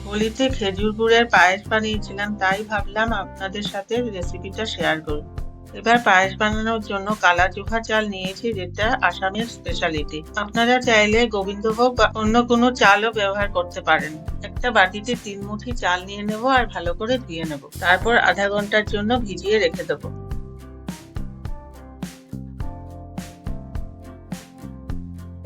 হোলিতে খেজুর গুড়ের পায়েস বানিয়েছিলাম, তাই ভাবলাম আপনাদের সাথে রেসিপিটা শেয়ার করব। এবার পায়েস বানানোর জন্য কালা চোখা চাল নিয়েছি, যেটা আসামের স্পেশালিটি। আপনারা চাইলে গোবিন্দভোগ বা অন্য কোনো চালও ব্যবহার করতে পারেন। একটা বাটিতে 3 মুঠি চাল নিয়ে নেব আর ভালো করে ধুয়ে নেব। তারপর আধা ঘন্টার জন্য ভিজিয়ে রেখে দেবো।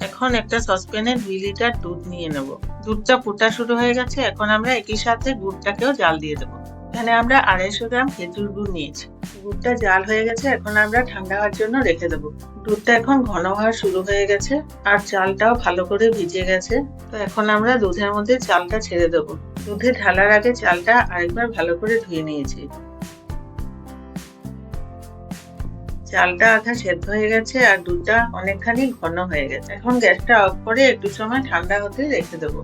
এখন একটা সসপ্যানে 2 লিটার দুধ নিয়ে নেব। দুধটা ফোটা শুরু হয়ে গেছে। এখন আমরা একই সাথে গুড়টাকেও জাল দিয়ে দেবো। এখানে আমরা 250 গ্রাম খেজুর গুড় নিয়েছি। দুধটা জাল হয়ে গেছে, এখন আমরা ঠান্ডা হওয়ার জন্য রেখে দেবো। দুধটা এখন ঘন হওয়া শুরু হয়ে গেছে আর চালটাও ভালো করে ভিজে গেছে। তো এখন আমরা দুধের মধ্যে চালটা ছেড়ে দেবো। দুধে ঢালার আগে চালটা আরেকবার ভালো করে ধুয়ে নিয়েছি। চালটা আধা সেদ্ধ হয়ে গেছে আর দুধটা অনেকখানি ঘন হয়ে গেছে। এখন গ্যাসটা অফ করে একটু সময় ঠান্ডা হতে রেখে দেবো।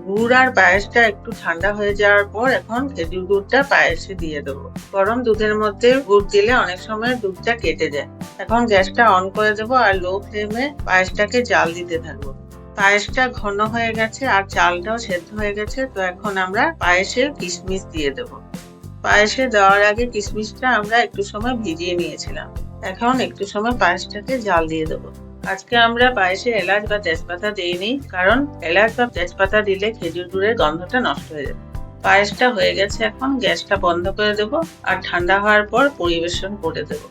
গুড় আর পায়েসটা একটু ঠান্ডা হয়ে যাওয়ার পর এখন খেজুর গুড়টা পায়েসে দিয়ে দেবো। গরম দুধের মধ্যে গুড় দিলে অনেক সময় দুধটা কেটে যায়। এখন গ্যাসটা অন করে দেবো আর লো ফ্লেমে পায়েসটাকে জাল দিতে থাকবো। পায়েসটা ঘন হয়ে গেছে আর চালটাও সেদ্ধ হয়ে গেছে। তো এখন আমরা পায়েসে কিশমিশ দিয়ে দেবো। পায়েসে দেওয়ার আগে কিশমিশটা আমরা একটু সময় ভিজিয়ে নিয়েছিলাম। এখন একটু সময় পায়েসটাকে জাল দিয়ে দেবো। আজকে আমরা পায়েসে এলাচ বা তেজপাতা দিইনি, কারণ এলাচ বা তেজপাতা দিলে খেজুর গুড়ের গন্ধটা নষ্ট হয়ে যাবে। পায়েসটা হয়ে গেছে, এখন গ্যাসটা বন্ধ করে দেবো আর ঠান্ডা হওয়ার পর পরিবেশন করে দেবো।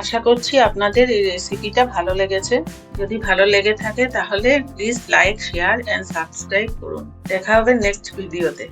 আশা করছি আপনাদের এই রেসিপিটা ভালো লেগেছে। যদি ভালো লেগে থাকে তাহলে please like, share and subscribe করুন। দেখা হবে নেক্সট ভিডিওতে।